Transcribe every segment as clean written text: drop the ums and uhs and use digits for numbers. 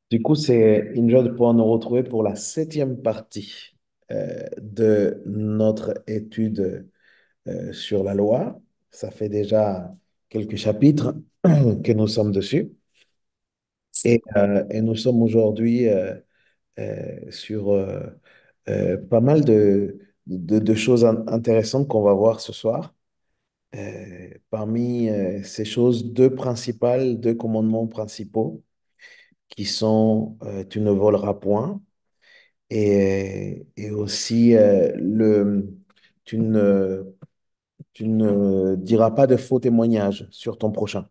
Du coup, c'est une joie de pouvoir nous retrouver pour la septième partie de notre étude sur la loi. Ça fait déjà quelques chapitres que nous sommes dessus et nous sommes aujourd'hui sur pas mal de choses intéressantes qu'on va voir ce soir. Parmi ces choses, deux principales, deux commandements principaux qui sont tu ne voleras point et aussi tu ne, tu ne diras pas de faux témoignages sur ton prochain.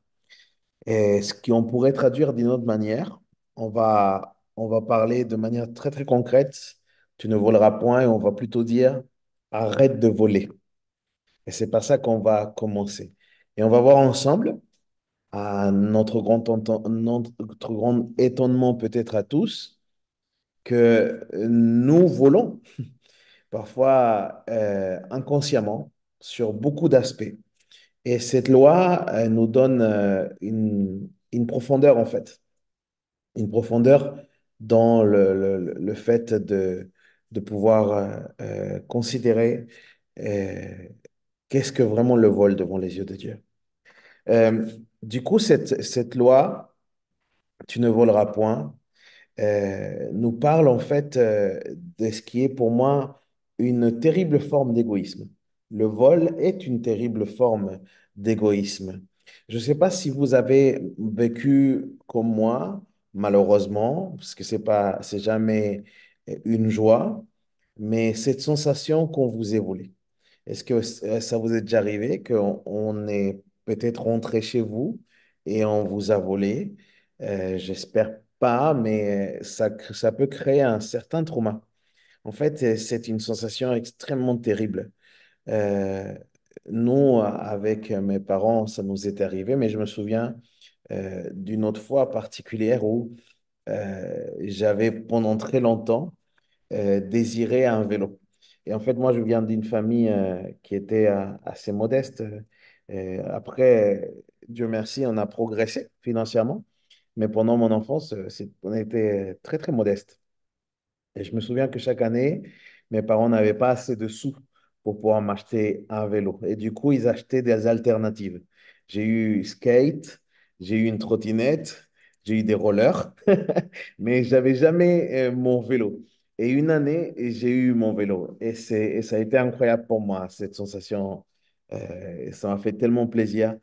Et ce qu'on pourrait traduire d'une autre manière, on va parler de manière très très concrète, tu ne voleras point et on va plutôt dire arrête de voler. Et c'est par ça qu'on va commencer. Et on va voir ensemble, à notre grand étonnement peut-être à tous, que nous volons parfois inconsciemment sur beaucoup d'aspects. Et cette loi nous donne une profondeur, en fait, une profondeur dans le fait de pouvoir considérer euh, qu'est-ce que vraiment le vol devant les yeux de Dieu. Euh, du coup, cette loi, tu ne voleras point, nous parle en fait de ce qui est pour moi une terrible forme d'égoïsme. Le vol est une terrible forme d'égoïsme. Je ne sais pas si vous avez vécu comme moi, malheureusement, parce que c'est jamais une joie, mais cette sensation qu'on vous est volé. Est-ce que ça vous est déjà arrivé qu'on est peut-être rentré chez vous et on vous a volé? J'espère pas, mais ça peut créer un certain trauma. En fait, c'est une sensation extrêmement terrible. Euh, Nous, avec mes parents, ça nous est arrivé, mais je me souviens d'une autre fois particulière où j'avais pendant très longtemps désiré un vélo. Et en fait, moi, je viens d'une famille qui était assez modeste. Après, Dieu merci, on a progressé financièrement. Mais pendant mon enfance, on était très, très modeste. Et je me souviens que chaque année, mes parents n'avaient pas assez de sous pour pouvoir m'acheter un vélo. Et du coup, ils achetaient des alternatives. J'ai eu skate, j'ai eu une trottinette, j'ai eu des rollers, mais j'avais jamais mon vélo. Et une année, j'ai eu mon vélo. Et ça a été incroyable pour moi, cette sensation. Ça m'a fait tellement plaisir.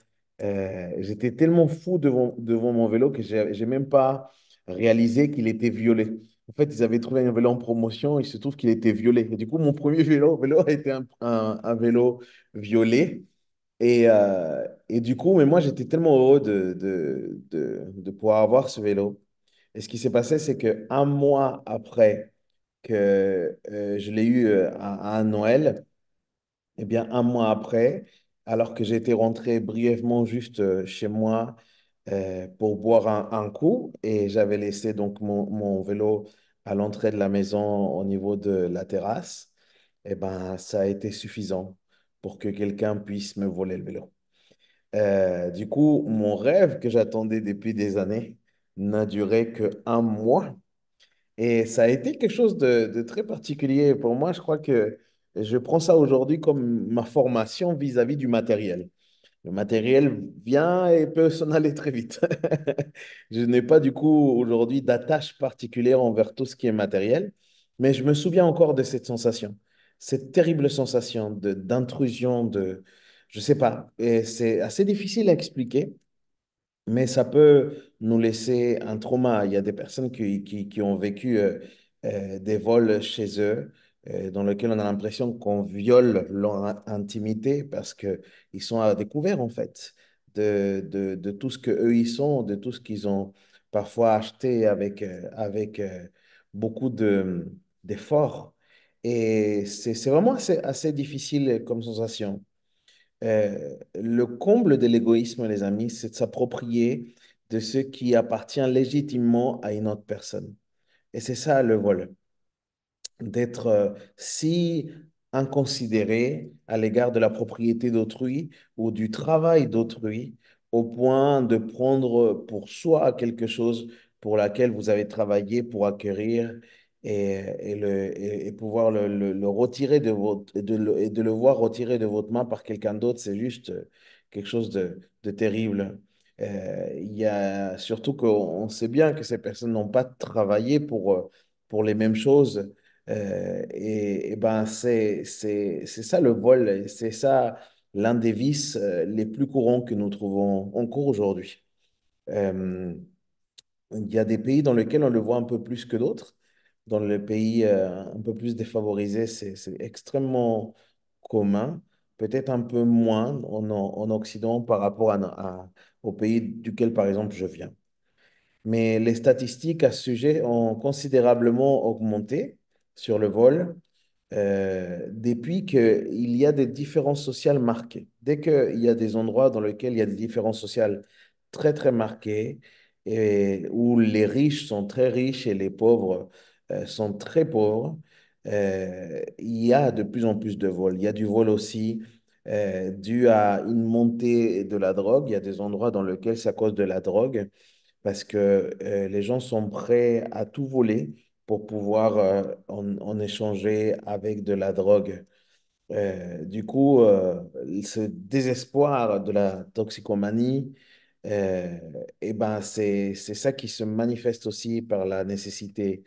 J'étais tellement fou devant mon vélo que j'ai même pas réalisé qu'il était violet. En fait, ils avaient trouvé un vélo en promotion, il se trouve qu'il était violet. Et du coup, mon premier vélo a été un vélo violet. Et du coup, mais moi, j'étais tellement heureux de pouvoir avoir ce vélo. Et ce qui s'est passé, c'est qu'un mois après que je l'ai eu à un Noël, eh bien, un mois après, alors que j'étais rentré brièvement juste chez moi pour boire un coup, et j'avais laissé donc mon vélo à l'entrée de la maison au niveau de la terrasse, eh ben, ça a été suffisant pour que quelqu'un puisse me voler le vélo. Du coup, mon rêve que j'attendais depuis des années n'a duré que un mois. Et ça a été quelque chose de très particulier pour moi. Je crois que je prends ça aujourd'hui comme ma formation vis-à-vis du matériel. Le matériel vient et peut s'en aller très vite. Je n'ai pas du coup aujourd'hui d'attache particulière envers tout ce qui est matériel, mais je me souviens encore de cette sensation, cette terrible sensation d'intrusion, je sais pas, et c'est assez difficile à expliquer. Mais ça peut nous laisser un trauma. Il y a des personnes qui ont vécu des vols chez eux, dans lesquels on a l'impression qu'on viole leur intimité parce qu'ils sont à découvert, en fait, de tout ce qu'eux ils sont, de tout ce qu'ils ont parfois acheté avec beaucoup d'efforts. Et c'est vraiment assez difficile comme sensation. Le comble de l'égoïsme, les amis, c'est de s'approprier de ce qui appartient légitimement à une autre personne. Et c'est ça le vol, d'être si inconsidéré à l'égard de la propriété d'autrui ou du travail d'autrui, au point de prendre pour soi quelque chose pour laquelle vous avez travaillé pour acquérir et pouvoir le retirer de votre, et de le voir retiré de votre main par quelqu'un d'autre, c'est juste quelque chose de terrible. Il y a surtout qu'on sait bien que ces personnes n'ont pas travaillé pour les mêmes choses. Et ben c'est ça le vol, et c'est ça l'un des vices les plus courants que nous trouvons en cours aujourd'hui. Euh, il y a des pays dans lesquels on le voit un peu plus que d'autres. Dans les pays un peu plus défavorisés, c'est extrêmement commun, peut-être un peu moins en Occident par rapport au pays duquel, par exemple, je viens. Mais les statistiques à ce sujet ont considérablement augmenté sur le vol depuis qu'il y a des différences sociales marquées. Dès qu'il y a des endroits dans lesquels il y a des différences sociales très, très marquées, et où les riches sont très riches et les pauvres sont très pauvres, il y a de plus en plus de vols. Il y a du vol aussi dû à une montée de la drogue. Il y a des endroits dans lesquels c'est à cause de la drogue parce que les gens sont prêts à tout voler pour pouvoir en échanger avec de la drogue. Du coup, ce désespoir de la toxicomanie, euh, eh ben, c'est ça qui se manifeste aussi par la nécessité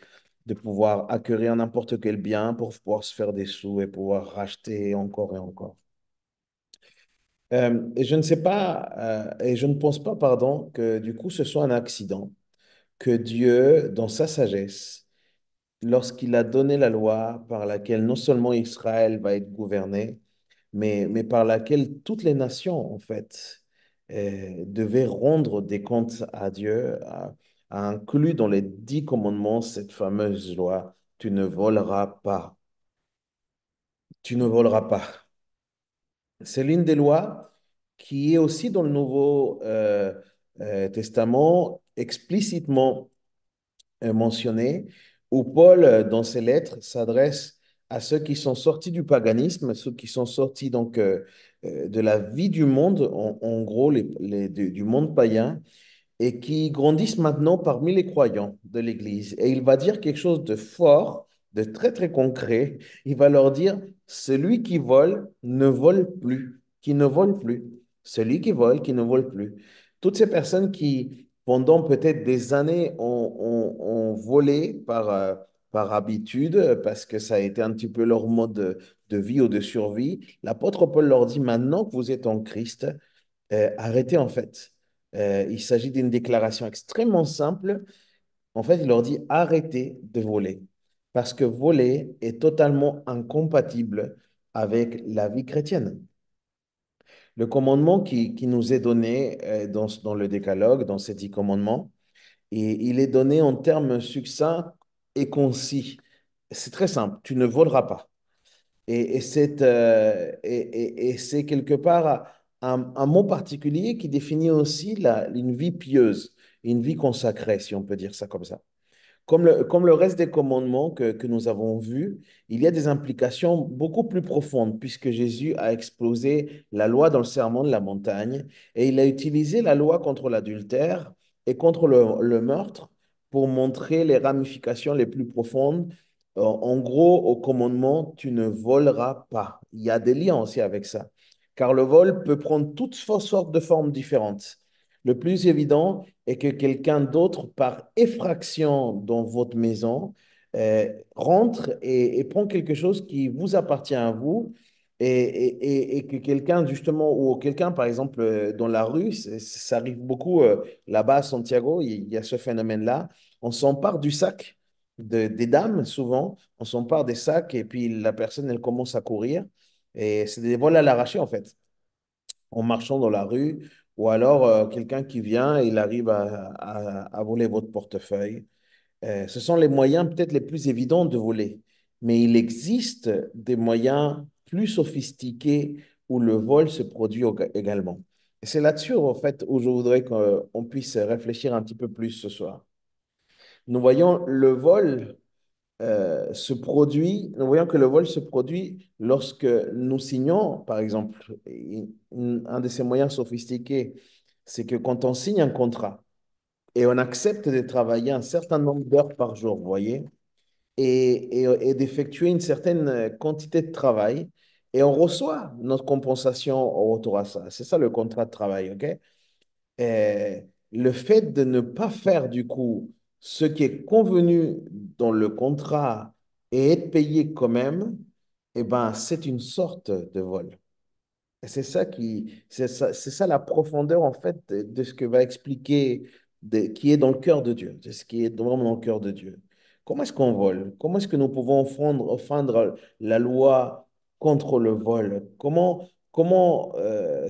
de pouvoir acquérir n'importe quel bien pour pouvoir se faire des sous et pouvoir racheter encore et encore. Et je ne sais pas, et je ne pense pas, pardon, que du coup ce soit un accident que Dieu, dans sa sagesse, lorsqu'il a donné la loi par laquelle non seulement Israël va être gouverné, mais par laquelle toutes les nations, en fait, devaient rendre des comptes à Dieu, a inclus dans les 10 commandements cette fameuse loi, tu ne voleras pas, tu ne voleras pas. C'est l'une des lois qui est aussi dans le Nouveau Testament explicitement mentionné, où Paul, dans ses lettres, s'adresse à ceux qui sont sortis du paganisme, ceux qui sont sortis donc de la vie du monde, en gros du monde païen, et qui grandissent maintenant parmi les croyants de l'Église. Et il va dire quelque chose de fort, de très, très concret. Il va leur dire, celui qui vole ne vole plus, qui ne vole plus. Celui qui vole, qui ne vole plus. Toutes ces personnes qui, pendant peut-être des années, ont volé par habitude, parce que ça a été un petit peu leur mode de vie ou de survie, l'apôtre Paul leur dit, maintenant que vous êtes en Christ, arrêtez en fait. Il s'agit d'une déclaration extrêmement simple. En fait, il leur dit arrêtez de voler parce que voler est totalement incompatible avec la vie chrétienne. Le commandement qui nous est donné dans le décalogue, dans ces 10 commandements, et il est donné en termes succincts et concis. C'est très simple, tu ne voleras pas. Et c'est quelque part un mot particulier qui définit aussi une vie pieuse, une vie consacrée, si on peut dire ça comme ça. Comme le reste des commandements que nous avons vus, il y a des implications beaucoup plus profondes puisque Jésus a explosé la loi dans le sermon de la montagne et il a utilisé la loi contre l'adultère et contre le meurtre pour montrer les ramifications les plus profondes. En gros, au commandement, tu ne voleras pas. Il y a des liens aussi avec ça, car le vol peut prendre toutes sortes de formes différentes. Le plus évident est que quelqu'un d'autre, par effraction dans votre maison, rentre et prend quelque chose qui vous appartient à vous et que quelqu'un, justement, ou quelqu'un, par exemple, dans la rue, ça arrive beaucoup là-bas à Santiago, il y a ce phénomène-là, on s'empare du sac des dames, souvent, on s'empare des sacs et puis la personne, elle commence à courir et c'est des vols à l'arraché, en fait en marchant dans la rue, ou alors quelqu'un qui vient, il arrive à voler votre portefeuille. Ce sont les moyens peut-être les plus évidents de voler, mais il existe des moyens plus sophistiqués où le vol se produit également. Et c'est là-dessus, en fait, où je voudrais qu'on puisse réfléchir un petit peu plus ce soir. Nous voyons le vol nous voyons que le vol se produit lorsque nous signons, par exemple, un de ces moyens sophistiqués, c'est que quand on signe un contrat, et on accepte de travailler un certain nombre d'heures par jour, vous voyez, et d'effectuer une certaine quantité de travail, et on reçoit notre compensation au retour à ça. C'est ça le contrat de travail, OK? Et le fait de ne pas faire du coup ce qui est convenu dans le contrat et être payé quand même, eh ben, c'est une sorte de vol. Et c'est ça la profondeur en fait de ce que va expliquer, qui est dans le cœur de Dieu, de ce qui est vraiment dans le cœur de Dieu. Comment est-ce qu'on vole? Comment est-ce que nous pouvons offendre la loi contre le vol? Comment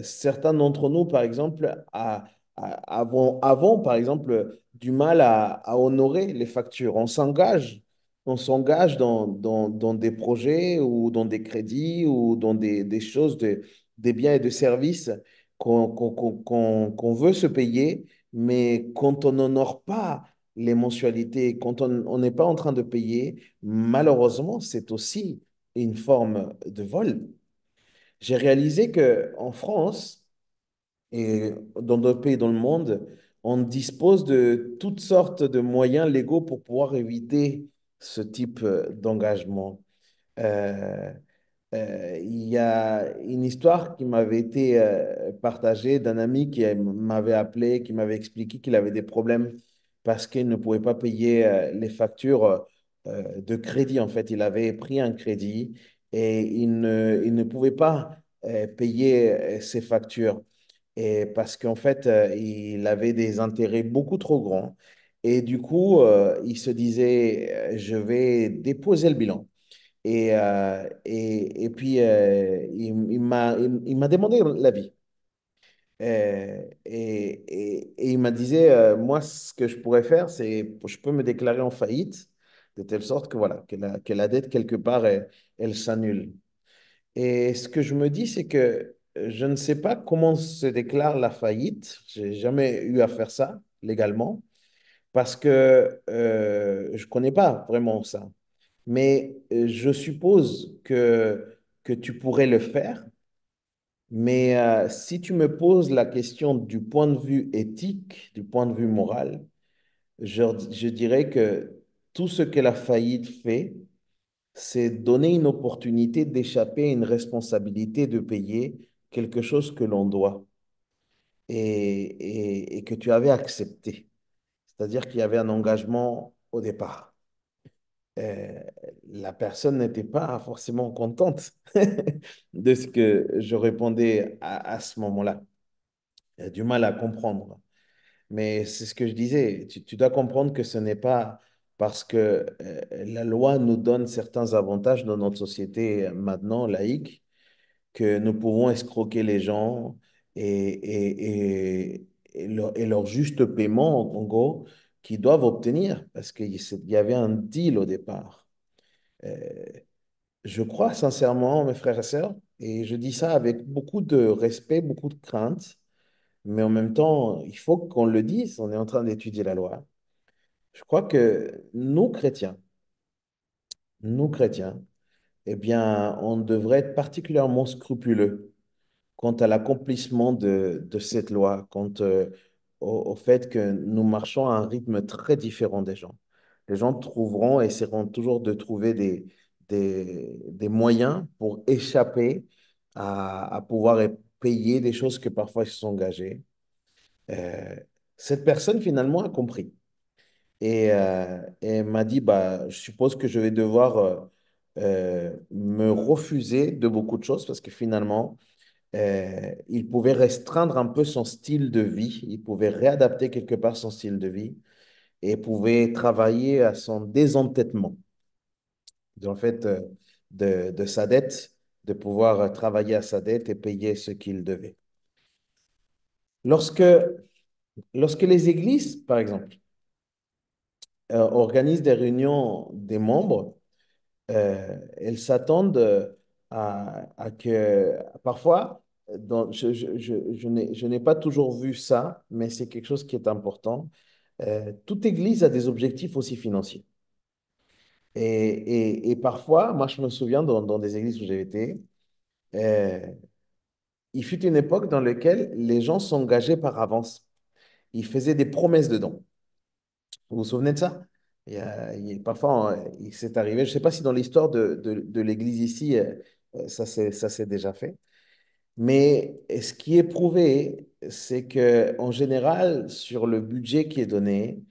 certains d'entre nous, par exemple, avons, par exemple, du mal à honorer les factures? On s'engage dans des projets ou dans des crédits ou dans des choses des biens et de services qu'on veut se payer, mais quand on n'honore pas les mensualités, quand on n'est pas en train de payer, malheureusement, c'est aussi une forme de vol. J'ai réalisé que en France et dans d'autres pays dans le monde, on dispose de toutes sortes de moyens légaux pour pouvoir éviter ce type d'engagement. Euh, il y a une histoire qui m'avait été partagée d'un ami qui m'avait appelé, qui m'avait expliqué qu'il avait des problèmes parce qu'il ne pouvait pas payer les factures de crédit. En fait, il avait pris un crédit et il ne pouvait pas payer ses factures. Et parce qu'en fait, il avait des intérêts beaucoup trop grands. Et du coup, il se disait, je vais déposer le bilan. Et puis, il m'a demandé l'avis. Et il m'a dit, moi, ce que je pourrais faire, c'est, je peux me déclarer en faillite, de telle sorte que, voilà, que la dette, quelque part, elle s'annule. Et ce que je me dis, c'est que je ne sais pas comment se déclare la faillite. J'ai jamais eu à faire ça légalement parce que je ne connais pas vraiment ça. Mais je suppose que tu pourrais le faire. Mais si tu me poses la question du point de vue éthique, du point de vue moral, je dirais que tout ce que la faillite fait, c'est donner une opportunité d'échapper à une responsabilité de payer quelque chose que l'on doit et que tu avais accepté. C'est-à-dire qu'il y avait un engagement au départ. euh, la personne n'était pas forcément contente de ce que je répondais à ce moment-là. Elle a du mal à comprendre. Mais c'est ce que je disais. Tu dois comprendre que ce n'est pas parce que la loi nous donne certains avantages dans notre société maintenant laïque que nous pouvons escroquer les gens et leur juste paiement, en gros, qu'ils doivent obtenir parce qu'il y avait un deal au départ. Euh, je crois sincèrement, mes frères et sœurs, et je dis ça avec beaucoup de respect, beaucoup de crainte, mais en même temps, il faut qu'on le dise, on est en train d'étudier la loi. Je crois que nous chrétiens, eh bien, on devrait être particulièrement scrupuleux quant à l'accomplissement de cette loi, quant au fait que nous marchons à un rythme très différent des gens. Les gens trouveront, essaieront toujours de trouver des moyens pour échapper à pouvoir payer des choses que parfois ils se sont engagés. Euh, cette personne finalement a compris et m'a dit, bah, je suppose que je vais devoir me refuser de beaucoup de choses parce que finalement, il pouvait restreindre un peu son style de vie, il pouvait réadapter quelque part son style de vie et pouvait travailler à son désendettement, en fait, de sa dette, de pouvoir travailler à sa dette et payer ce qu'il devait. Lorsque, lorsque les églises, par exemple, organisent des réunions des membres, elles s'attendent à que parfois, je n'ai pas toujours vu ça, mais c'est quelque chose qui est important. Toute église a des objectifs aussi financiers. Et parfois, moi je me souviens dans des églises où j'ai été, euh, il fut une époque dans laquelle les gens s'engageaient par avance. Ils faisaient des promesses dedans. Vous vous souvenez de ça? Parfois, il s'est arrivé, je ne sais pas si dans l'histoire de l'Église ici, ça s'est déjà fait, mais ce qui est prouvé, c'est que en général, sur le budget qui est donné,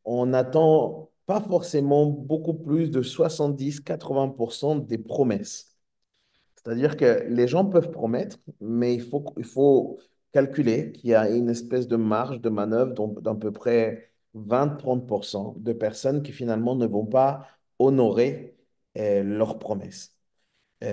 on n'attend pas forcément beaucoup plus de 70-80% des promesses. C'est-à-dire que les gens peuvent promettre, mais il faut calculer qu'il y a une espèce de marge de manœuvre d'à peu près 20-30% de personnes qui finalement ne vont pas honorer leurs promesses. On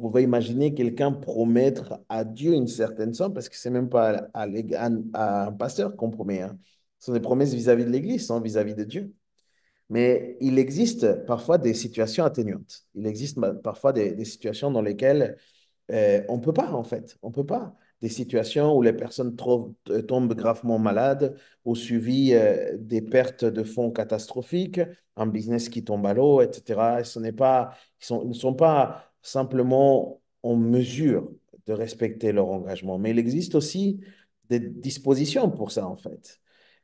pouvait imaginer quelqu'un promettre à Dieu une certaine somme, parce que c'est même pas à un pasteur qu'on promet, hein. Ce sont des promesses vis-à-vis de l'Église, hein, vis-à-vis de Dieu. Mais il existe parfois des situations atténuantes. Il existe parfois des situations dans lesquelles on ne peut pas, en fait. On ne peut pas. Des situations où les personnes tombent gravement malades, ou suivi des pertes de fonds catastrophiques, un business qui tombe à l'eau, etc. Et ce n'est pas, ils ne sont pas simplement en mesure de respecter leur engagement. Mais il existe aussi des dispositions pour ça, en fait.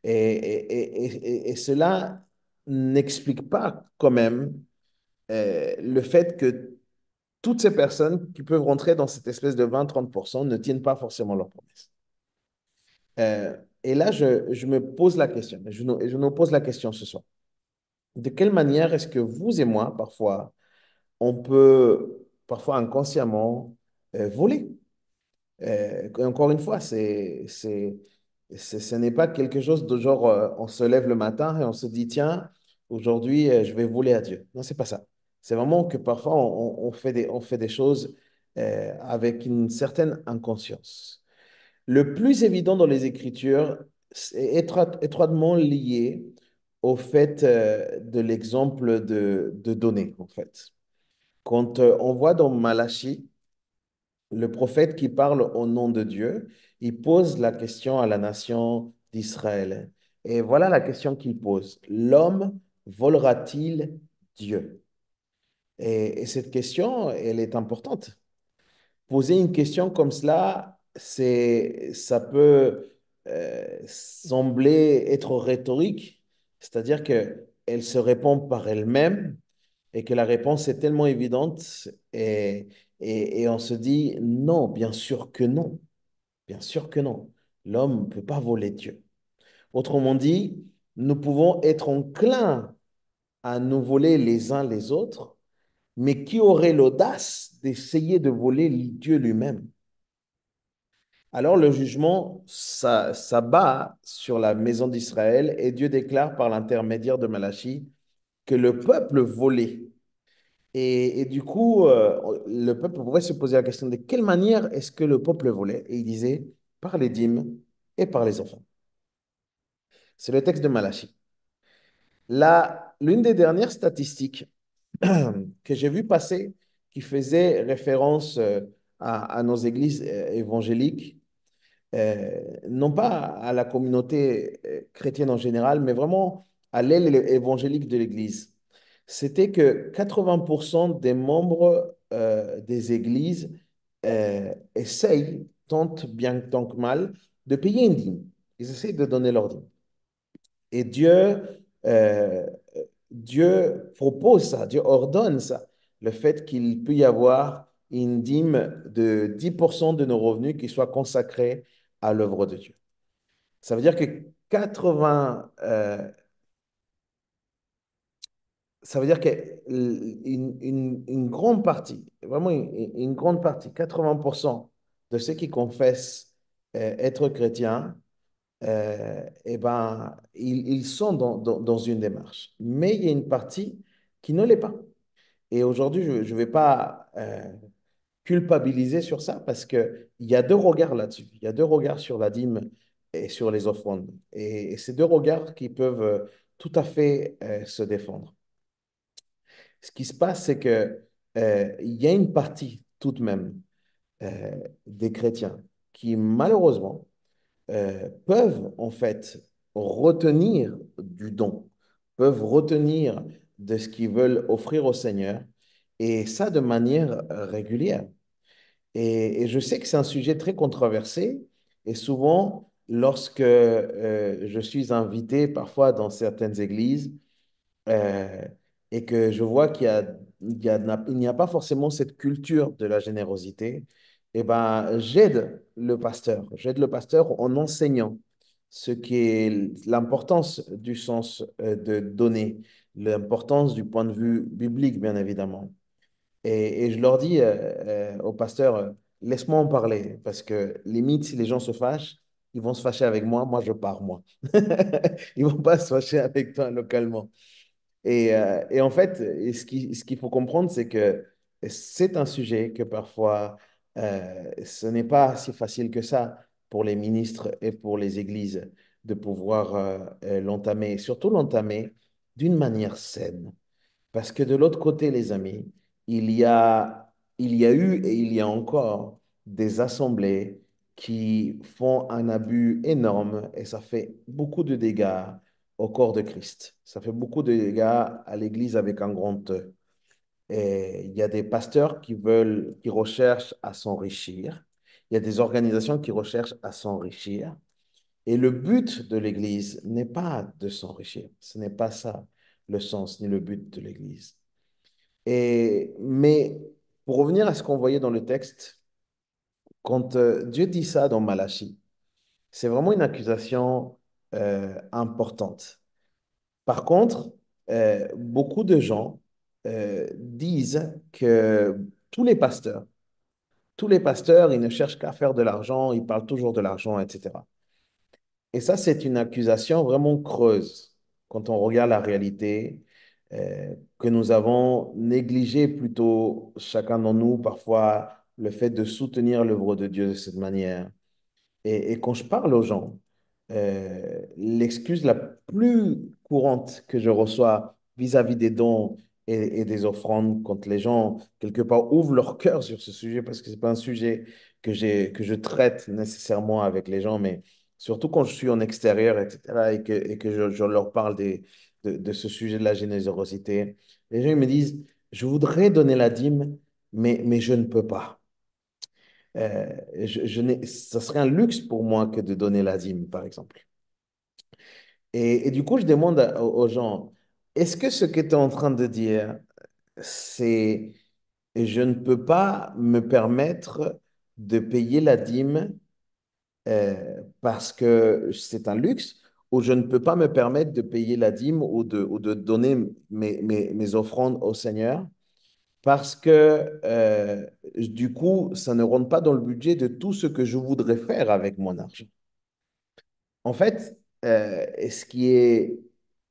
Et cela n'explique pas quand même le fait que toutes ces personnes qui peuvent rentrer dans cette espèce de 20-30% ne tiennent pas forcément leurs promesses. Et là, je me pose la question, je nous pose la question ce soir. De quelle manière est-ce que vous et moi, parfois, on peut, parfois inconsciemment, voler? Encore une fois, ce n'est pas quelque chose de genre, on se lève le matin et on se dit, tiens, aujourd'hui, je vais voler à Dieu. Non, c'est pas ça. C'est vraiment que parfois, on fait des choses avec une certaine inconscience. Le plus évident dans les Écritures, c'est étroitement lié au fait de l'exemple de donner, en fait. Quand on voit dans Malachie, le prophète qui parle au nom de Dieu, il pose la question à la nation d'Israël. Et voilà la question qu'il pose. L'homme volera-t-il Dieu? Et cette question, elle est importante. Poser une question comme cela, ça peut sembler être rhétorique, c'est-à-dire qu'elle se répond par elle-même et que la réponse est tellement évidente et on se dit non, bien sûr que non, bien sûr que non. L'homme ne peut pas voler Dieu. Autrement dit, nous pouvons être enclins à nous voler les uns les autres, mais qui aurait l'audace d'essayer de voler Dieu lui-même? Alors le jugement s'abat sur la maison d'Israël et Dieu déclare par l'intermédiaire de Malachie que le peuple volait. Et du coup, le peuple pourrait se poser la question de quelle manière est-ce que le peuple volait? Et il disait par les dîmes et par les enfants. C'est le texte de Malachie. Là, l'une des dernières statistiques que j'ai vu passer qui faisait référence à nos églises évangéliques, non pas à la communauté chrétienne en général, mais vraiment à l'aile évangélique de l'Église. C'était que 80% des membres des églises essayent, tentent bien tant que mal, de payer une dîme. Ils essayent de donner leur dîme. Et euh, Dieu propose ça, Dieu ordonne ça, le fait qu'il peut y avoir une dîme de 10% de nos revenus qui soit consacrée à l'œuvre de Dieu. Ça veut dire que 80, ça veut dire une grande partie, vraiment une grande partie, 80% de ceux qui confessent être chrétiens, eh ben, ils sont dans une démarche. Mais il y a une partie qui ne l'est pas. Et aujourd'hui, je ne vais pas culpabiliser sur ça parce qu'il y a deux regards là-dessus. Il y a deux regards sur la dîme et sur les offrandes. Et ces deux regards qui peuvent tout à fait se défendre. Ce qui se passe, c'est que il y a une partie tout de même des chrétiens qui malheureusement peuvent en fait retenir du don, peuvent retenir de ce qu'ils veulent offrir au Seigneur, et ça de manière régulière. Et je sais que c'est un sujet très controversé, et souvent, lorsque je suis invité parfois dans certaines églises euh, et que je vois il n'y a pas forcément cette culture de la générosité, eh ben, j'aide le pasteur en enseignant ce qui est l'importance du sens de donner, l'importance du point de vue biblique, bien évidemment. Et je leur dis au pasteur, laisse-moi en parler, parce que limite, si les gens se fâchent, ils vont se fâcher avec moi, moi je pars, moi. Ils vont pas se fâcher avec toi localement. Et en fait, ce qu'il faut comprendre, c'est que c'est un sujet que parfois, ce n'est pas si facile que ça pour les ministres et pour les églises de pouvoir l'entamer, et surtout l'entamer d'une manière saine. Parce que de l'autre côté, les amis, il y a, il y a eu et il y a encore des assemblées qui font un abus énorme et ça fait beaucoup de dégâts au corps de Christ. Ça fait beaucoup de dégâts à l'Église avec un grand E. Et il y a des pasteurs qui recherchent à s'enrichir. Il y a des organisations qui recherchent à s'enrichir. Et le but de l'Église n'est pas de s'enrichir. Ce n'est pas ça le sens ni le but de l'Église. Mais pour revenir à ce qu'on voyait dans le texte, quand Dieu dit ça dans Malachie, c'est vraiment une accusation importante. Par contre, beaucoup de gens disent que tous les pasteurs, tous les pasteurs, ils ne cherchent qu'à faire de l'argent, ils parlent toujours de l'argent, etc. Et ça, c'est une accusation vraiment creuse quand on regarde la réalité, que nous avons négligé plutôt chacun d'entre nous parfois le fait de soutenir l'œuvre de Dieu de cette manière. Et quand je parle aux gens, l'excuse la plus courante que je reçois vis-à-vis des dons et des offrandes, quand les gens, quelque part, ouvrent leur cœur sur ce sujet, parce que ce n'est pas un sujet que je traite nécessairement avec les gens, mais surtout quand je suis en extérieur, etc., et que je leur parle de ce sujet de la générosité, les gens ils me disent, je voudrais donner la dîme, mais je ne peux pas. Ça serait un luxe pour moi que de donner la dîme, par exemple. Et du coup, je demande aux gens, est-ce que ce que tu es en train de dire, c'est je ne peux pas me permettre de payer la dîme parce que c'est un luxe, ou je ne peux pas me permettre de payer la dîme ou de donner mes offrandes au Seigneur parce que du coup, ça ne rentre pas dans le budget de tout ce que je voudrais faire avec mon argent. En fait, ce qui est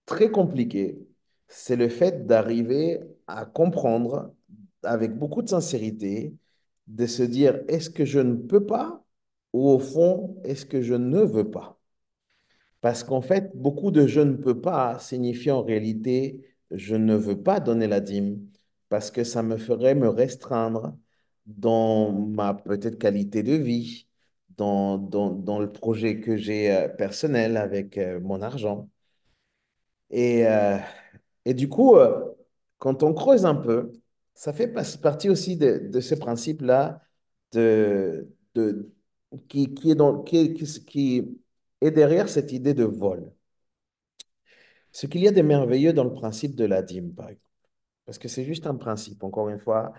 très compliqué, c'est le fait d'arriver à comprendre avec beaucoup de sincérité, de se dire, est-ce que je ne peux pas ou au fond, est-ce que je ne veux pas? Parce qu'en fait, beaucoup de je ne peux pas signifie en réalité je ne veux pas donner la dîme parce que ça me ferait me restreindre dans ma peut-être qualité de vie, dans le projet que j'ai personnel avec mon argent. Et, euh, et du coup, quand on creuse un peu, ça fait partie aussi de ce principe-là de, qui est qui est derrière cette idée de vol. Ce qu'il y a de merveilleux dans le principe de la dîme, par exemple, parce que c'est juste un principe, encore une fois,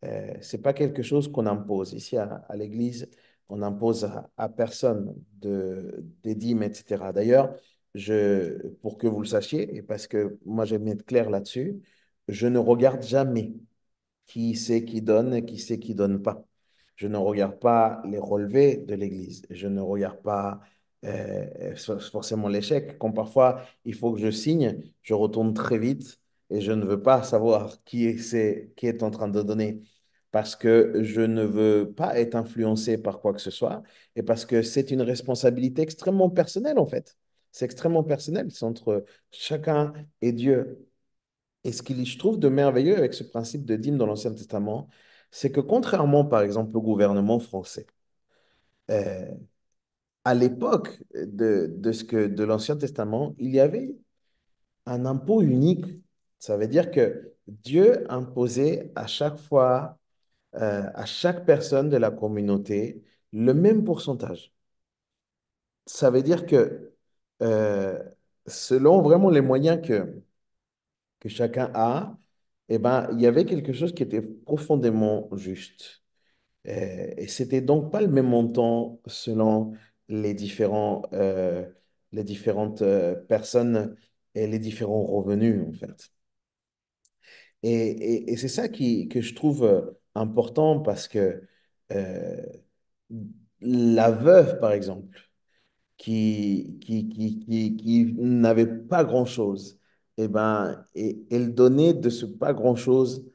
ce n'est pas quelque chose qu'on impose. Ici, à l'Église, on impose à personne des dîmes, etc. D'ailleurs, pour que vous le sachiez, et parce que moi j'aime être clair là-dessus, je ne regarde jamais qui c'est qui donne et qui c'est qui donne pas. Je ne regarde pas les relevés de l'Église. Je ne regarde pas forcément l'échec. Quand parfois il faut que je signe, je retourne très vite et je ne veux pas savoir qui est en train de donner parce que je ne veux pas être influencé par quoi que ce soit et parce que c'est une responsabilité extrêmement personnelle en fait. C'est extrêmement personnel. C'est entre chacun et Dieu. Et ce que je trouve de merveilleux avec ce principe de dîme dans l'Ancien Testament, c'est que contrairement, par exemple, au gouvernement français, euh, à l'époque de l'Ancien Testament, il y avait un impôt unique. Ça veut dire que Dieu imposait à chaque fois, à chaque personne de la communauté, le même pourcentage. ça veut dire que euh, selon vraiment les moyens que chacun a, eh ben, il y avait quelque chose qui était profondément juste. Et c'était donc pas le même montant selon les les différentes personnes et les différents revenus, en fait. Et c'est ça que je trouve important parce que euh, la veuve, par exemple, qui n'avait pas grand-chose, eh ben, et elle donnait de ce pas grand-chose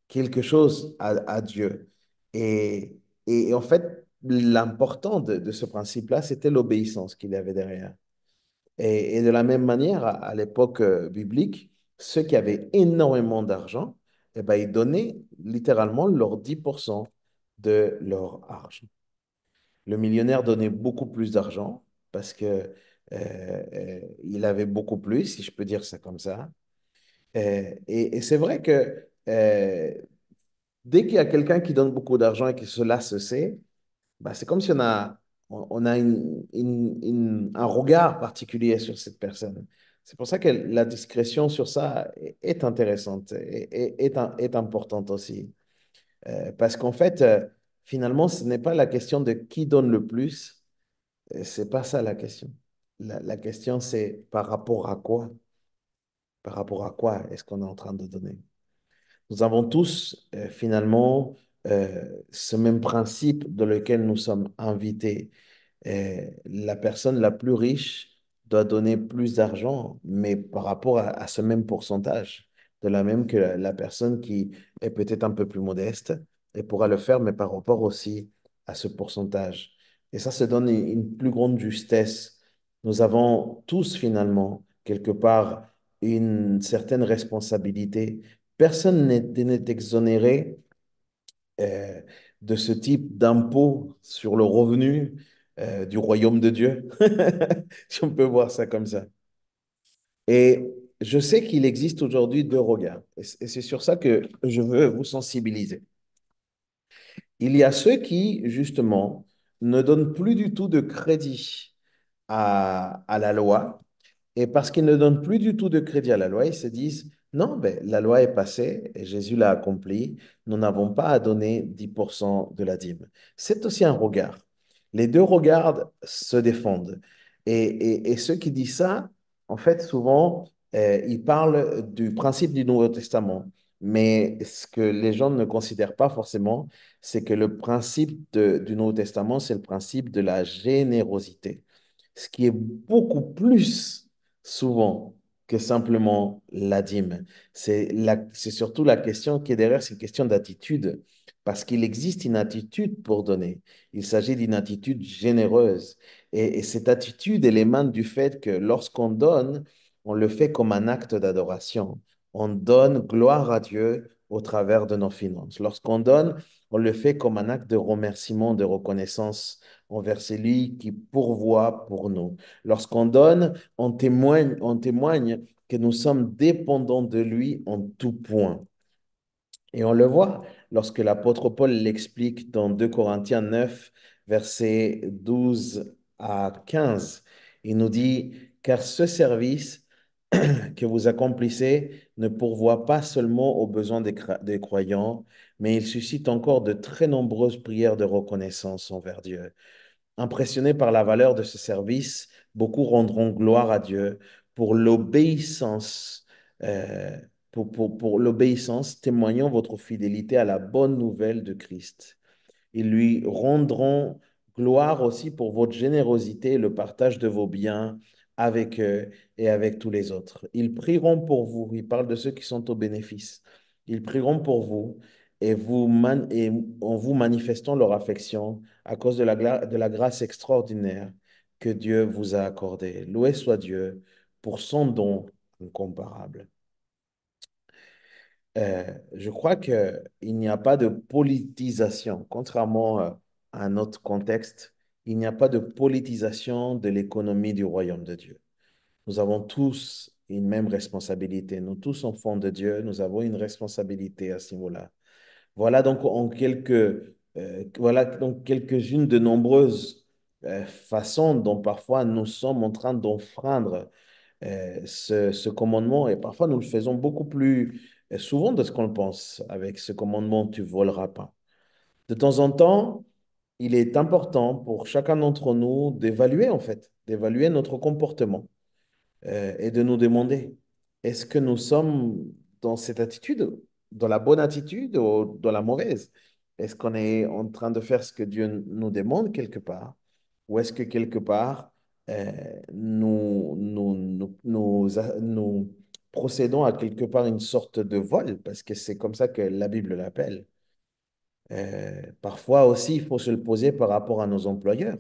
quelque chose à Dieu. Et, et en fait, l'important de ce principe-là, c'était l'obéissance qu'il y avait derrière. Et de la même manière, à l'époque biblique, ceux qui avaient énormément d'argent, eh ben, ils donnaient littéralement leur 10% de leur argent. Le millionnaire donnait beaucoup plus d'argent parce que il avait beaucoup plus, si je peux dire ça comme ça. Et c'est vrai que dès qu'il y a quelqu'un qui donne beaucoup d'argent et que cela se sait, bah, c'est comme si on a un regard particulier sur cette personne. C'est pour ça que la discrétion sur ça est intéressante et est importante aussi. Parce qu'en fait, finalement, ce n'est pas la question de qui donne le plus, c'est pas ça la question. La question, c'est par rapport à quoi? Par rapport à quoi est-ce qu'on est en train de donner? Nous avons tous, finalement, ce même principe dans lequel nous sommes invités. La personne la plus riche doit donner plus d'argent, mais par rapport à ce même pourcentage, de la même que la personne qui est peut-être un peu plus modeste, elle pourra le faire, mais par rapport aussi à ce pourcentage. Et ça se donne une plus grande justesse. Nous avons tous finalement, quelque part, une certaine responsabilité. Personne n'est exonéré euh, de ce type d'impôt sur le revenu du royaume de Dieu, si on peut voir ça comme ça. Et je sais qu'il existe aujourd'hui deux regards, et c'est sur ça que je veux vous sensibiliser. Il y a ceux qui, justement, ne donnent plus du tout de crédit à la loi, et parce qu'ils ne donnent plus du tout de crédit à la loi, ils se disent, non, ben, la loi est passée et Jésus l'a accomplie, nous n'avons pas à donner 10% de la dîme. C'est aussi un regard. Les deux regards se défendent. Et ceux qui disent ça, en fait, souvent, ils parlent du principe du Nouveau Testament. Mais ce que les gens ne considèrent pas forcément, c'est que le principe du Nouveau Testament, c'est le principe de la générosité, ce qui est beaucoup plus souvent que simplement la dîme. C'est surtout la question qui est derrière, c'est une question d'attitude, parce qu'il existe une attitude pour donner. Il s'agit d'une attitude généreuse. Et cette attitude, elle émane du fait que lorsqu'on donne, on le fait comme un acte d'adoration. On donne gloire à Dieu au travers de nos finances. Lorsqu'on donne, on le fait comme un acte de remerciement, de reconnaissance envers celui qui pourvoit pour nous. Lorsqu'on donne, on témoigne que nous sommes dépendants de lui en tout point. Et on le voit lorsque l'apôtre Paul l'explique dans 2 Corinthiens 9, versets 12 à 15. Il nous dit, car ce service que vous accomplissez ne pourvoit pas seulement aux besoins des croyants, mais il suscite encore de très nombreuses prières de reconnaissance envers Dieu. Impressionnés par la valeur de ce service, beaucoup rendront gloire à Dieu pour l'obéissance, euh, pour l'obéissance, témoignant votre fidélité à la bonne nouvelle de Christ. Ils lui rendront gloire aussi pour votre générosité et le partage de vos biens avec eux et avec tous les autres. Ils prieront pour vous. Ils parlent de ceux qui sont au bénéfice. Ils prieront pour vous et en vous manifestant leur affection à cause de de la grâce extraordinaire que Dieu vous a accordée. Loué soit Dieu pour son don incomparable. Je crois qu'il n'y a pas de politisation, contrairement à un autre contexte, il n'y a pas de politisation de l'économie du royaume de Dieu. Nous avons tous une même responsabilité. Nous tous, enfants de Dieu, nous avons une responsabilité à ce niveau-là. Voilà donc quelques-unes de nombreuses façon dont parfois nous sommes en train d'enfreindre ce commandement et parfois nous le faisons beaucoup plus souvent de ce qu'on le pense avec ce commandement, tu voleras pas. De temps en temps, il est important pour chacun d'entre nous d'évaluer en fait, d'évaluer notre comportement et de nous demander, est-ce que nous sommes dans cette attitude, dans la bonne attitude ou dans la mauvaise? Est-ce qu'on est en train de faire ce que Dieu nous demande quelque part? Ou est-ce que quelque part, nous procédons à quelque part une sorte de vol, parce que c'est comme ça que la Bible l'appelle. Parfois aussi, il faut se le poser par rapport à nos employeurs.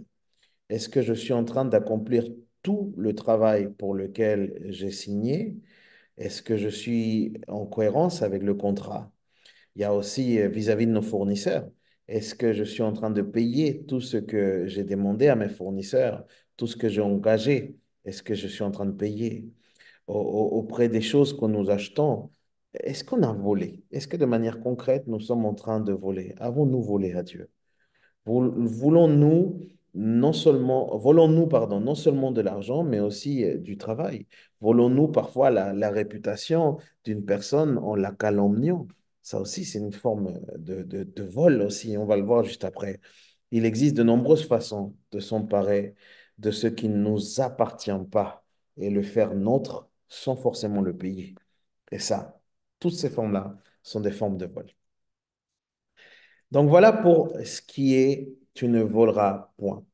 Est-ce que je suis en train d'accomplir tout le travail pour lequel j'ai signé? Est-ce que je suis en cohérence avec le contrat? Il y a aussi vis-à-vis de nos fournisseurs. Est-ce que je suis en train de payer tout ce que j'ai demandé à mes fournisseurs, tout ce que j'ai engagé? Est-ce que je suis en train de payer auprès des choses que nous achetons? Est-ce qu'on a volé? Est-ce que de manière concrète, nous sommes en train de voler? Avons-nous volé à Dieu? Voulons-nous non seulement, volons-nous, pardon, non seulement de l'argent, mais aussi du travail? Volons-nous parfois la réputation d'une personne en la calomniant? Ça aussi, c'est une forme de vol aussi. On va le voir juste après. Il existe de nombreuses façons de s'emparer de ce qui ne nous appartient pas et le faire nôtre sans forcément le payer. Et ça, toutes ces formes-là sont des formes de vol. Donc voilà pour ce qui est tu ne voleras point.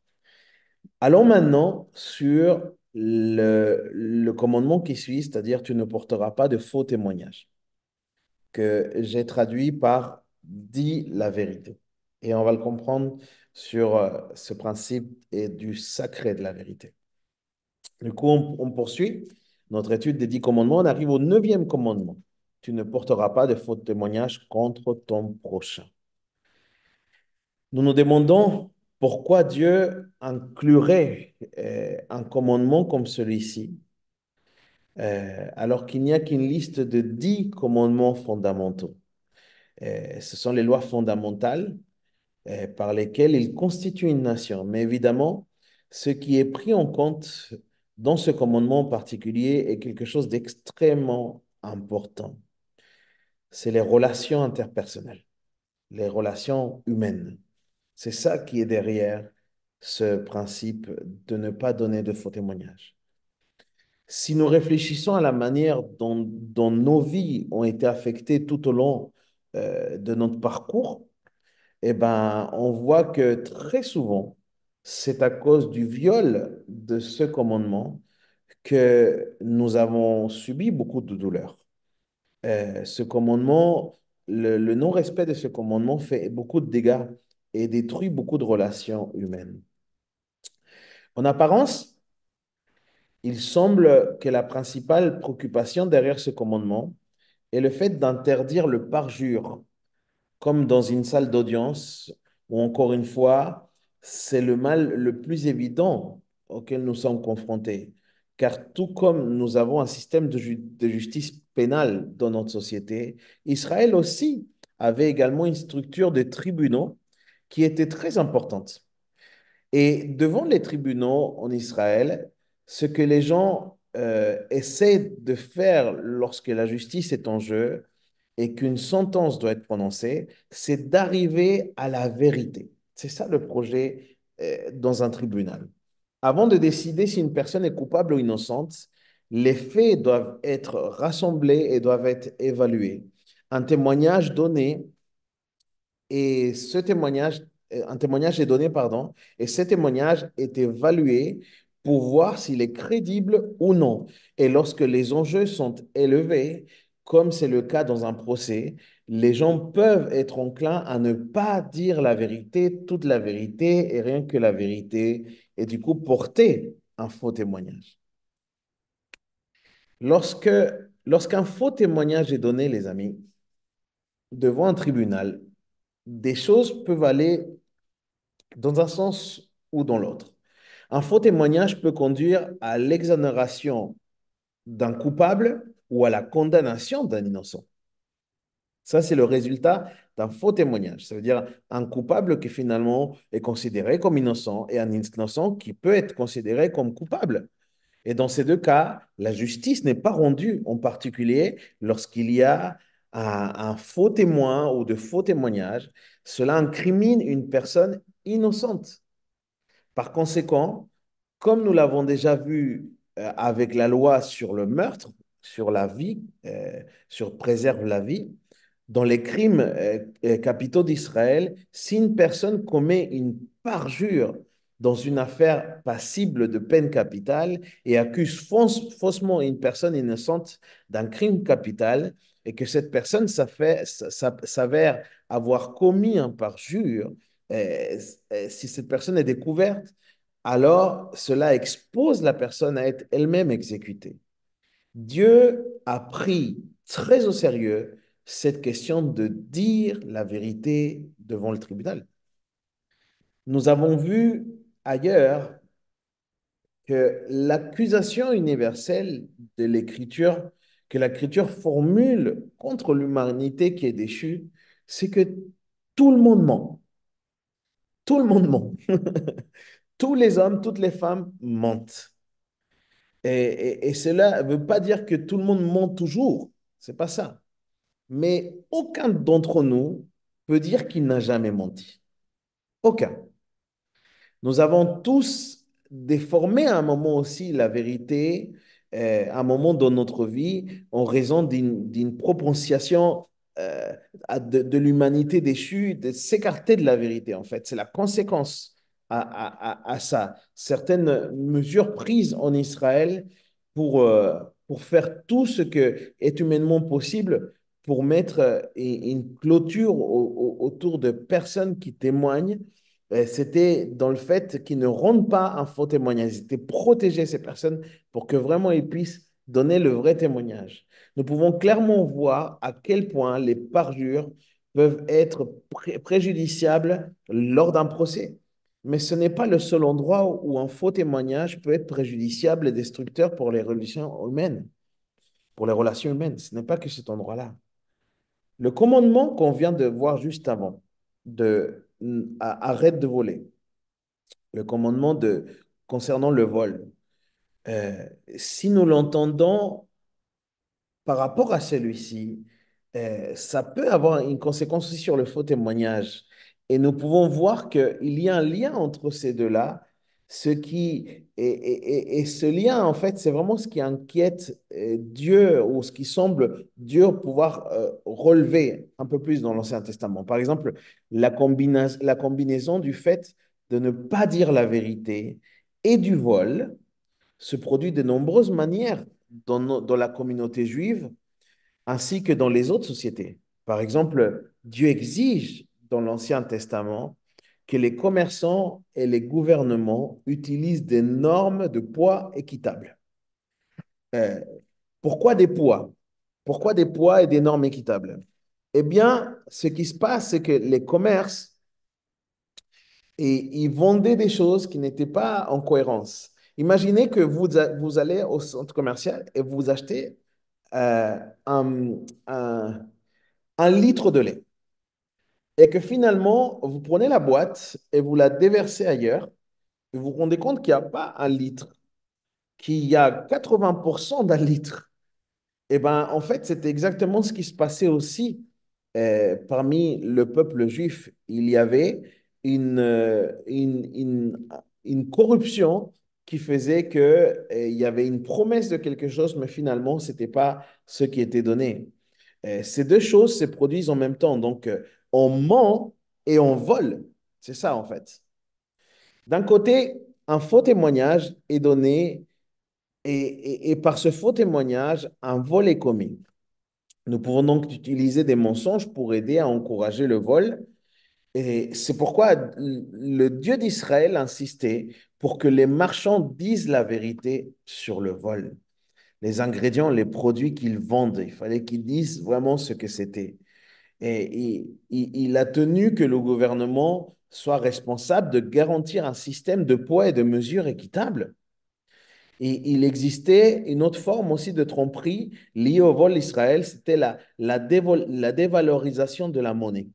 Allons maintenant sur le commandement qui suit, c'est-à-dire tu ne porteras pas de faux témoignages, que j'ai traduit par dis la vérité. Et on va le comprendre sur ce principe et du sacré de la vérité. Du coup, on poursuit notre étude des 10 commandements. On arrive au neuvième commandement. Tu ne porteras pas de faux témoignages contre ton prochain. Nous nous demandons pourquoi Dieu inclurait un commandement comme celui-ci, alors qu'il n'y a qu'une liste de 10 commandements fondamentaux. Ce sont les lois fondamentales par lesquelles il constitue une nation. Mais évidemment, ce qui est pris en compte dans ce commandement en particulier est quelque chose d'extrêmement important. C'est les relations interpersonnelles, les relations humaines. C'est ça qui est derrière ce principe de ne pas donner de faux témoignages. Si nous réfléchissons à la manière dont nos vies ont été affectées tout au long de notre parcours, eh ben, on voit que très souvent, c'est à cause du viol de ce commandement que nous avons subi beaucoup de douleurs. Ce commandement, le non-respect de ce commandement fait beaucoup de dégâts et détruit beaucoup de relations humaines. En apparence, il semble que la principale préoccupation derrière ce commandement est le fait d'interdire le parjure, comme dans une salle d'audience, où encore une fois, c'est le mal le plus évident auquel nous sommes confrontés. Car tout comme nous avons un système de justice pénale dans notre société, Israël aussi avait également une structure de tribunaux qui était très importante. Et devant les tribunaux en Israël, ce que les gens essaient de faire lorsque la justice est en jeu et qu'une sentence doit être prononcée, c'est d'arriver à la vérité. C'est ça le projet dans un tribunal. Avant de décider si une personne est coupable ou innocente, les faits doivent être rassemblés et doivent être évalués. Un témoignage donné et ce témoignage, un témoignage est donné, pardon, et ce témoignage est évalué pour voir s'il est crédible ou non. Et lorsque les enjeux sont élevés, comme c'est le cas dans un procès, les gens peuvent être enclins à ne pas dire la vérité, toute la vérité et rien que la vérité, et du coup porter un faux témoignage. Lorsque, lorsqu'un faux témoignage est donné, les amis, devant un tribunal, des choses peuvent aller dans un sens ou dans l'autre. Un faux témoignage peut conduire à l'exonération d'un coupable ou à la condamnation d'un innocent. Ça, c'est le résultat d'un faux témoignage. Ça veut dire un coupable qui finalement est considéré comme innocent et un innocent qui peut être considéré comme coupable. Et dans ces deux cas, la justice n'est pas rendue, en particulier lorsqu'il y a un faux témoin ou de faux témoignages. Cela incrimine une personne innocente. Par conséquent, comme nous l'avons déjà vu avec la loi sur le meurtre, sur la vie, sur préserve la vie, dans les crimes capitaux d'Israël, si une personne commet une parjure dans une affaire passible de peine capitale et accuse faussement une personne innocente d'un crime capital et que cette personne s'avère avoir commis un parjure, si cette personne est découverte, alors cela expose la personne à être elle-même exécutée. Dieu a pris très au sérieux cette question de dire la vérité devant le tribunal. Nous avons vu ailleurs que l'accusation universelle de l'écriture, que l'écriture formule contre l'humanité qui est déchue, c'est que tout le monde ment. Tout le monde ment. Tous les hommes, toutes les femmes mentent. Et cela ne veut pas dire que tout le monde ment toujours. C'est pas ça. Mais aucun d'entre nous peut dire qu'il n'a jamais menti. Aucun. Nous avons tous déformé à un moment aussi la vérité, à un moment dans notre vie, en raison d'une propension de l'humanité déchue de s'écarter de la vérité, en fait. C'est la conséquence à ça. Certaines mesures prises en Israël pour faire tout ce que est humainement possible pour mettre une clôture autour de personnes qui témoignent, c'était dans le fait qu'ils ne rendent pas un faux témoignage. Ils étaient protégés, ces personnes, pour que vraiment ils puissent donner le vrai témoignage. Nous pouvons clairement voir à quel point les parjures peuvent être préjudiciables lors d'un procès. Mais ce n'est pas le seul endroit où un faux témoignage peut être préjudiciable et destructeur pour les relations humaines. Pour les relations humaines, ce n'est pas que cet endroit-là. Le commandement qu'on vient de voir juste avant, arrête de voler, le commandement concernant le vol, euh, si nous l'entendons par rapport à celui-ci, ça peut avoir une conséquence aussi sur le faux témoignage. Et nous pouvons voir qu'il y a un lien entre ces deux-là. Et ce lien, en fait, c'est vraiment ce qui inquiète Dieu ou ce qui semble Dieu pouvoir relever un peu plus dans l'Ancien Testament. Par exemple, la combinaison du fait de ne pas dire la vérité et du vol se produit de nombreuses manières dans la communauté juive ainsi que dans les autres sociétés. Par exemple, Dieu exige dans l'Ancien Testament que les commerçants et les gouvernements utilisent des normes de poids équitables. Euh, Pourquoi des poids? Pourquoi des poids et des normes équitables? Eh bien, ce qui se passe, c'est que les commerces, ils vendaient des choses qui n'étaient pas en cohérence. Imaginez que vous allez au centre commercial et vous achetez euh, un, un, 1 litre de lait. Et que finalement, vous prenez la boîte et vous la déversez ailleurs, et vous vous rendez compte qu'il n'y a pas 1 litre, qu'il y a 80% d'1 litre. Et bien, en fait, c'est exactement ce qui se passait aussi parmi le peuple juif. Il y avait une corruption qui faisait qu'il il y avait une promesse de quelque chose, mais finalement, ce n'était pas ce qui était donné. Ces deux choses se produisent en même temps. Donc, on ment et on vole. C'est ça, en fait. D'un côté, un faux témoignage est donné et par ce faux témoignage, un vol est commis. Nous pouvons donc utiliser des mensonges pour aider à encourager le vol. Et c'est pourquoi le Dieu d'Israël insistait pour que les marchands disent la vérité sur le vol. Les ingrédients, les produits qu'ils vendent, il fallait qu'ils disent vraiment ce que c'était. Et il a tenu que le gouvernement soit responsable de garantir un système de poids et de mesure équitable. Et il existait une autre forme aussi de tromperie liée au vol d'Israël, c'était la dévalorisation de la monnaie.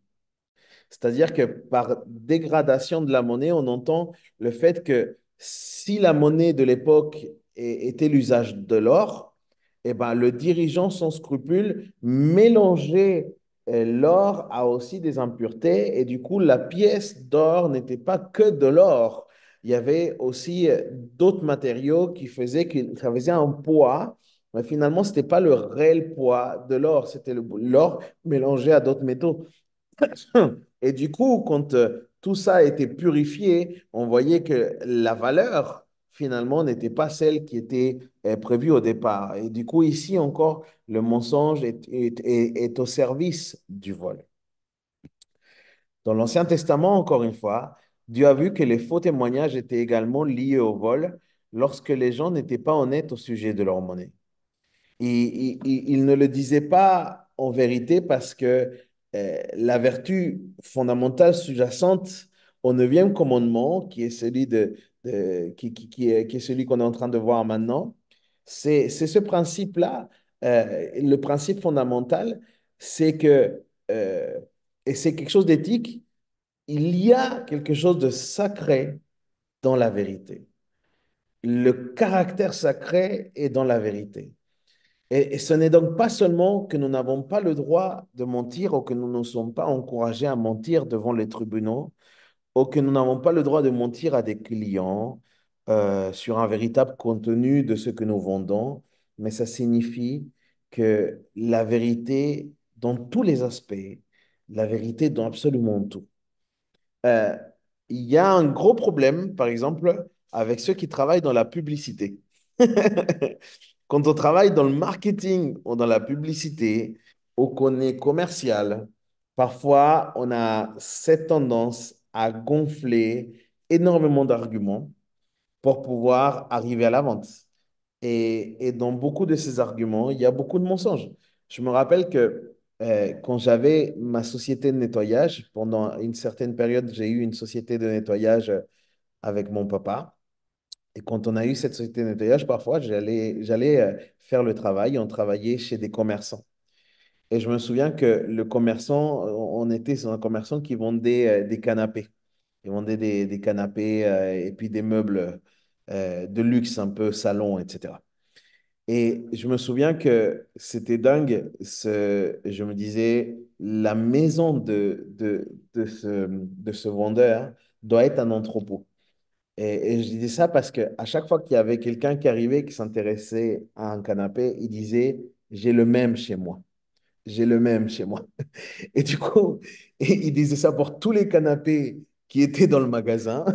C'est-à-dire que par dégradation de la monnaie, on entend le fait que si la monnaie de l'époque était l'usage de l'or, eh ben, le dirigeant sans scrupule mélangeait l'or à aussi des impuretés et du coup, la pièce d'or n'était pas que de l'or. Il y avait aussi d'autres matériaux qui faisaient que ça faisait un poids, mais finalement, ce n'était pas le réel poids de l'or, c'était l'or mélangé à d'autres métaux. Et du coup, quand tout ça a été purifié, on voyait que la valeur, finalement, n'était pas celle qui était prévue au départ. Et du coup, ici encore, le mensonge est au service du vol. Dans l'Ancien Testament, encore une fois, Dieu a vu que les faux témoignages étaient également liés au vol lorsque les gens n'étaient pas honnêtes au sujet de leur monnaie. Il ne le disait pas en vérité parce que la vertu fondamentale sous-jacente au neuvième commandement, qui est celui qui est celui qu'on est en train de voir maintenant, c'est ce principe-là. Le principe fondamental, c'est que, euh, et c'est quelque chose d'éthique, il y a quelque chose de sacré dans la vérité. Le caractère sacré est dans la vérité. Et ce n'est donc pas seulement que nous n'avons pas le droit de mentir ou que nous ne sommes pas encouragés à mentir devant les tribunaux ou que nous n'avons pas le droit de mentir à des clients sur un véritable contenu de ce que nous vendons, mais ça signifie que la vérité dans tous les aspects, la vérité dans absolument tout. Euh, il y a un gros problème, par exemple, avec ceux qui travaillent dans la publicité. Quand on travaille dans le marketing ou dans la publicité ou qu'on est commercial, parfois on a cette tendance à gonfler énormément d'arguments pour pouvoir arriver à la vente. Et dans beaucoup de ces arguments, il y a beaucoup de mensonges. Je me rappelle que quand j'avais ma société de nettoyage, pendant une certaine période, j'ai eu une société de nettoyage avec mon papa. Et quand on a eu cette société de nettoyage, parfois, j'allais faire le travail. On travaillait chez des commerçants. Et je me souviens que le commerçant, on était sur un commerçant qui vendait des canapés. Il vendait des canapés et puis des meubles de luxe, un peu salon, etc. Et je me souviens que c'était dingue. Je me disais, la maison de ce vendeur doit être un entrepôt. Et je disais ça parce qu'à chaque fois qu'il y avait quelqu'un qui arrivait, qui s'intéressait à un canapé, il disait, j'ai le même chez moi. J'ai le même chez moi. Et du coup, il disait ça pour tous les canapés qui étaient dans le magasin.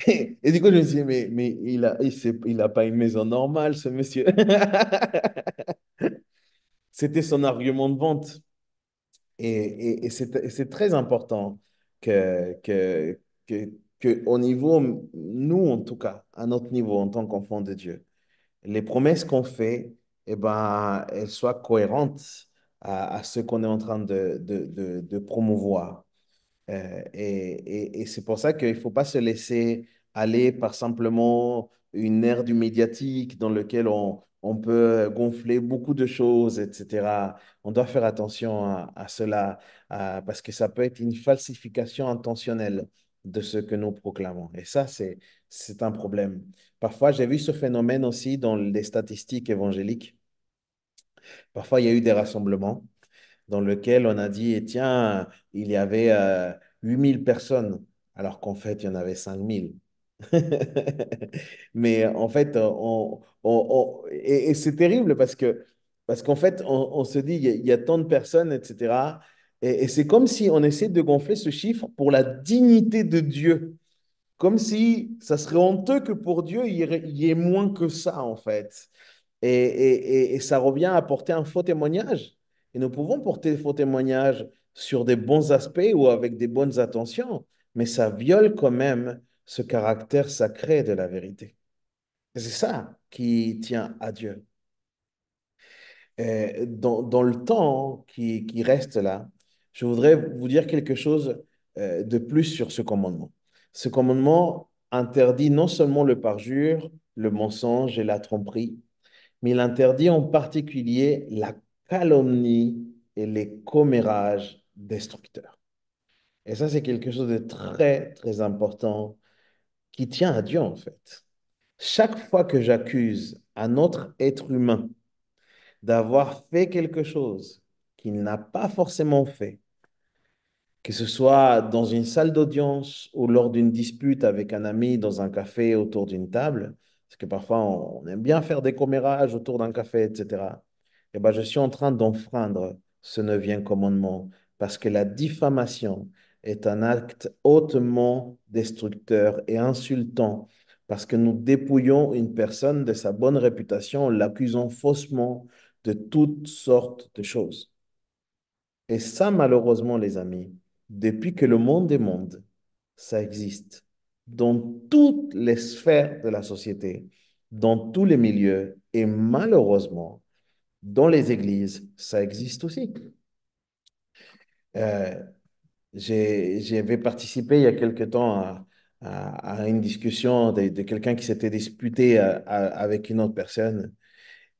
Et du coup, je me disais, mais il a pas une maison normale, ce monsieur. C'était son argument de vente. Et c'est très important que, au niveau, nous en tout cas, à notre niveau en tant qu'enfants de Dieu, les promesses qu'on fait, eh ben, elles soient cohérentes à ce qu'on est en train de promouvoir. Et c'est pour ça qu'il ne faut pas se laisser aller par simplement une ère du médiatique dans lequel on peut gonfler beaucoup de choses, etc. On doit faire attention à cela parce que ça peut être une falsification intentionnelle de ce que nous proclamons. Et ça, c'est un problème. Parfois, j'ai vu ce phénomène aussi dans les statistiques évangéliques. Parfois, il y a eu des rassemblements dans lequel on a dit, eh, tiens, il y avait 8000 personnes, alors qu'en fait, il y en avait 5000. Mais en fait, et c'est terrible parce qu'en fait, on se dit, il y a tant de personnes, etc. Et c'est comme si on essaie de gonfler ce chiffre pour la dignité de Dieu. Comme si ça serait honteux que pour Dieu, il y ait moins que ça, en fait. Et ça revient à porter un faux témoignage. Et nous pouvons porter des faux témoignages sur des bons aspects ou avec des bonnes intentions, mais ça viole quand même ce caractère sacré de la vérité. Et c'est ça qui tient à Dieu. Dans le temps qui reste là, je voudrais vous dire quelque chose de plus sur ce commandement. Ce commandement interdit non seulement le parjure, le mensonge et la tromperie, mais il interdit en particulier la calomnie et les commérages destructeurs. Et ça, c'est quelque chose de très, très important qui tient à Dieu, en fait. Chaque fois que j'accuse un autre être humain d'avoir fait quelque chose qu'il n'a pas forcément fait, que ce soit dans une salle d'audience ou lors d'une dispute avec un ami dans un café autour d'une table, parce que parfois on aime bien faire des commérages autour d'un café, etc. Eh ben, je suis en train d'enfreindre ce neuvième commandement parce que la diffamation est un acte hautement destructeur et insultant parce que nous dépouillons une personne de sa bonne réputation en l'accusant faussement de toutes sortes de choses. Et ça, malheureusement, les amis, depuis que le monde est monde, ça existe dans toutes les sphères de la société, dans tous les milieux, et malheureusement, dans les églises, ça existe aussi. Euh, j'avais participé il y a quelque temps à une discussion de quelqu'un qui s'était disputé avec une autre personne.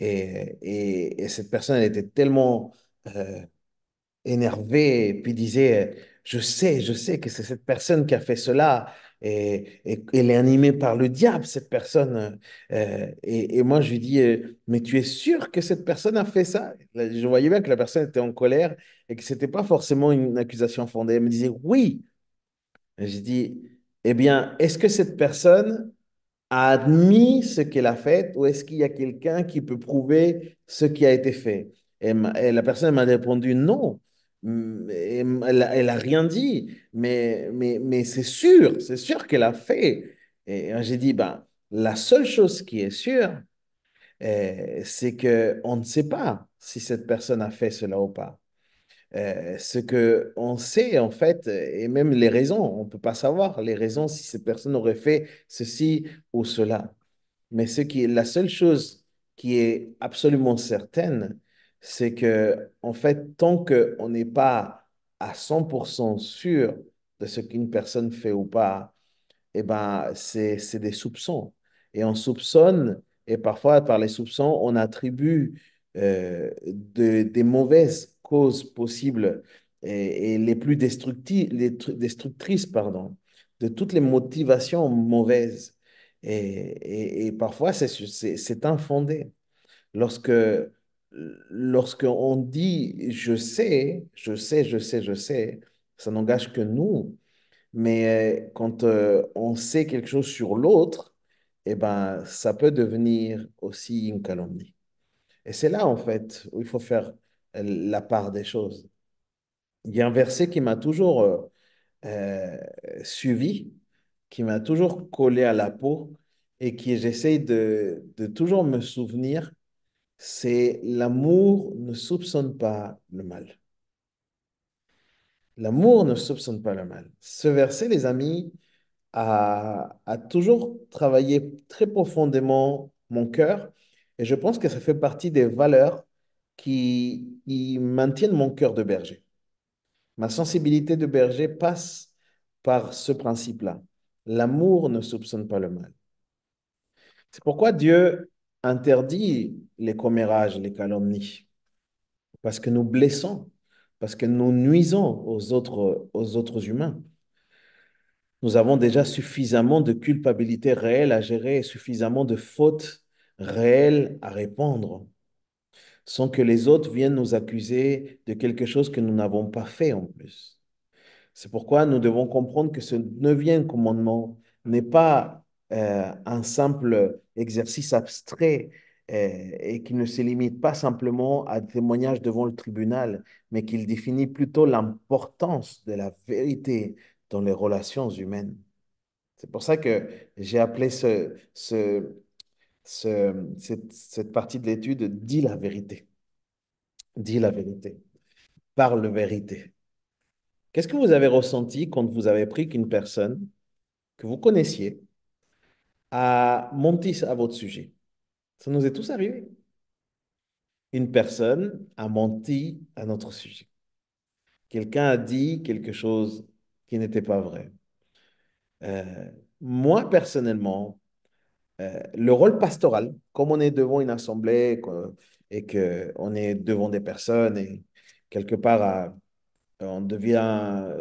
Et cette personne, elle était tellement énervé et puis disait, je sais que c'est cette personne qui a fait cela et elle est animée par le diable, cette personne. Et moi, je lui dis, mais tu es sûr que cette personne a fait ça? Là, je voyais bien que la personne était en colère et que c'était pas forcément une accusation fondée. Elle me disait, oui. Et j'ai dit, eh bien, est-ce que cette personne a admis ce qu'elle a fait ou est-ce qu'il y a quelqu'un qui peut prouver ce qui a été fait? Et la personne m'a répondu non. Elle a rien dit, mais c'est sûr qu'elle a fait. Et j'ai dit, ben, la seule chose qui est sûre, c'est qu'on ne sait pas si cette personne a fait cela ou pas. Ce que on sait en fait, et même les raisons, on ne peut pas savoir les raisons si cette personne aurait fait ceci ou cela. Mais la seule chose qui est absolument certaine, c'est que, en fait, tant qu'on n'est pas à 100% sûr de ce qu'une personne fait ou pas, eh ben, c'est des soupçons. Et on soupçonne, et parfois, par les soupçons, on attribue des mauvaises causes possibles et les plus destructrices, pardon, de toutes les motivations mauvaises. Et parfois, c'est infondé. Lorsque, lorsque on dit je sais, ça n'engage que nous. Mais quand on sait quelque chose sur l'autre, eh ben, ça peut devenir aussi une calomnie. Et c'est là, en fait, où il faut faire la part des choses. Il y a un verset qui m'a toujours euh, suivi, qui m'a toujours collé à la peau et qui j'essaie de toujours me souvenir, c'est l'amour ne soupçonne pas le mal. L'amour ne soupçonne pas le mal. Ce verset, les amis, a toujours travaillé très profondément mon cœur et je pense que ça fait partie des valeurs qui maintiennent mon cœur de berger. Ma sensibilité de berger passe par ce principe-là. L'amour ne soupçonne pas le mal. C'est pourquoi Dieu interdit les commérages, les calomnies, parce que nous blessons, parce que nous nuisons aux autres humains. Nous avons déjà suffisamment de culpabilité réelle à gérer et suffisamment de fautes réelles à répondre, sans que les autres viennent nous accuser de quelque chose que nous n'avons pas fait en plus. C'est pourquoi nous devons comprendre que ce neuvième commandement n'est pas un simple exercice abstrait et qui ne se limite pas simplement à des témoignages devant le tribunal, mais qu'il définit plutôt l'importance de la vérité dans les relations humaines. C'est pour ça que j'ai appelé cette partie de l'étude Dis la vérité. Dis la vérité. Parle la vérité. Qu'est-ce que vous avez ressenti quand vous avez pris qu'une personne que vous connaissiez a menti à votre sujet? Ça nous est tous arrivé. Une personne a menti à notre sujet. Quelqu'un a dit quelque chose qui n'était pas vrai. Euh, Moi, personnellement, le rôle pastoral, comme on est devant une assemblée et qu'on est devant des personnes et quelque part, on devient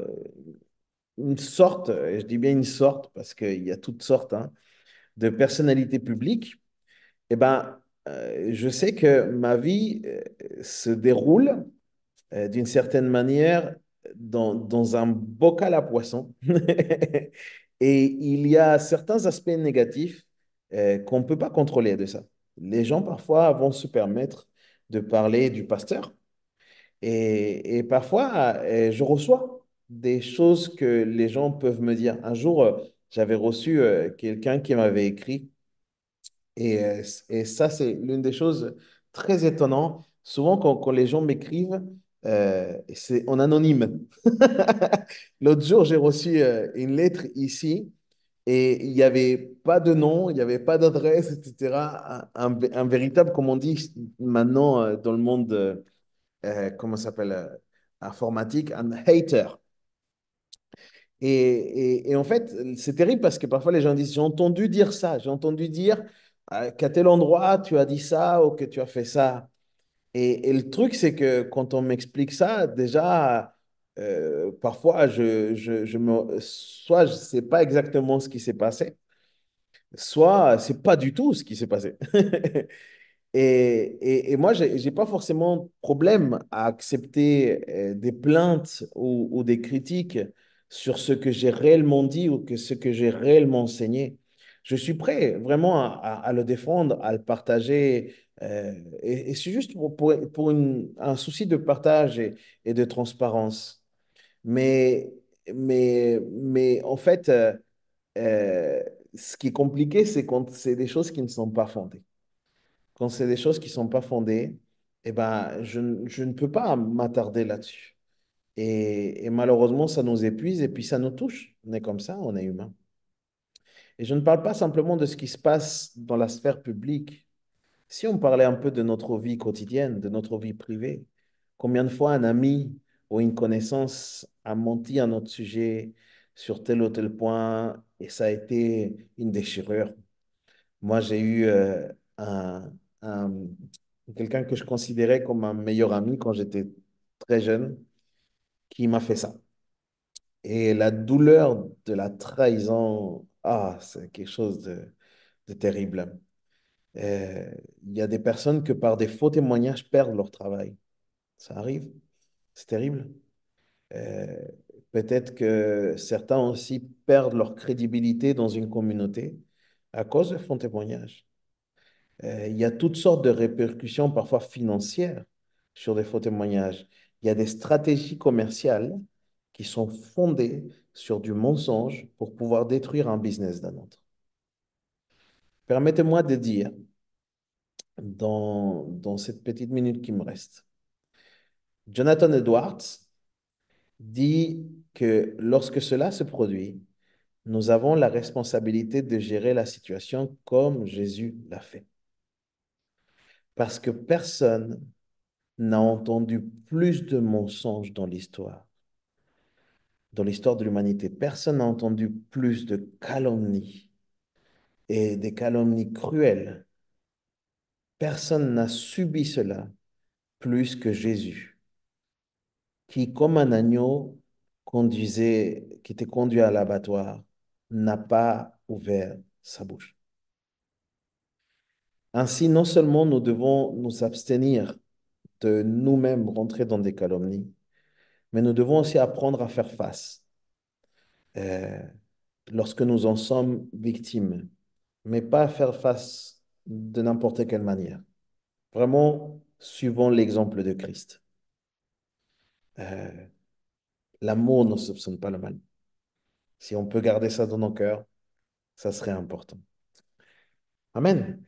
une sorte, et je dis bien une sorte parce qu'il y a toutes sortes hein, de personnalités publiques, eh ben, je sais que ma vie se déroule d'une certaine manière dans un bocal à poisson. Et il y a certains aspects négatifs qu'on ne peut pas contrôler de ça. Les gens parfois vont se permettre de parler du pasteur et parfois je reçois des choses que les gens peuvent me dire. Un jour, j'avais reçu quelqu'un qui m'avait écrit et ça, c'est l'une des choses très étonnantes. Souvent, quand les gens m'écrivent, c'est en anonyme. L'autre jour, j'ai reçu une lettre ici et il n'y avait pas de nom, il n'y avait pas d'adresse, etc. Un véritable, comme on dit maintenant dans le monde, comment ça s'appelle, informatique, un hater. Et en fait, c'est terrible parce que parfois les gens disent, j'ai entendu dire ça, j'ai entendu dire qu'à tel endroit tu as dit ça ou que tu as fait ça. Et le truc, c'est que quand on m'explique ça, déjà, parfois, soit je ne sais pas exactement ce qui s'est passé, soit c'est pas du tout ce qui s'est passé. Et moi, j'ai pas forcément de problème à accepter des plaintes ou des critiques sur ce que j'ai réellement dit ou que ce que j'ai réellement enseigné. Je suis prêt vraiment à le défendre, à le partager. Et c'est juste pour un souci de partage et de transparence. Mais, mais en fait, ce qui est compliqué, c'est quand c'est des choses qui ne sont pas fondées. Quand c'est des choses qui ne sont pas fondées, eh ben, je ne peux pas m'attarder là-dessus. Et malheureusement, ça nous épuise et puis ça nous touche. On est comme ça, on est humain. Et je ne parle pas simplement de ce qui se passe dans la sphère publique. Si on parlait un peu de notre vie quotidienne, de notre vie privée, combien de fois un ami ou une connaissance a menti à notre sujet sur tel ou tel point et ça a été une déchirure. Moi, j'ai eu un- quelqu'un que je considérais comme un meilleur ami quand j'étais très jeune, qui m'a fait ça. Et la douleur de la trahison, c'est quelque chose de terrible. Euh, Il y a des personnes que par des faux témoignages perdent leur travail. Ça arrive, c'est terrible. Euh, Peut-être que certains aussi perdent leur crédibilité dans une communauté à cause de faux témoignages. Il y a toutes sortes de répercussions, parfois financières, sur des faux témoignages. Il y a des stratégies commerciales qui sont fondées sur du mensonge pour pouvoir détruire un business d'un autre. Permettez-moi de dire, dans cette petite minute qui me reste, Jonathan Edwards dit que lorsque cela se produit, nous avons la responsabilité de gérer la situation comme Jésus l'a fait. Parce que personne n'a entendu plus de mensonges dans l'histoire de l'humanité. Personne n'a entendu plus de calomnies et des calomnies cruelles. Personne n'a subi cela plus que Jésus, qui, comme un agneau qui était conduit à l'abattoir, n'a pas ouvert sa bouche. Ainsi, non seulement nous devons nous abstenir de nous-mêmes rentrer dans des calomnies, mais nous devons aussi apprendre à faire face. Lorsque nous en sommes victimes, mais pas faire face de n'importe quelle manière. Vraiment, suivant l'exemple de Christ. Euh, L'amour ne soupçonne pas le mal. Si on peut garder ça dans nos cœurs, ça serait important. Amen.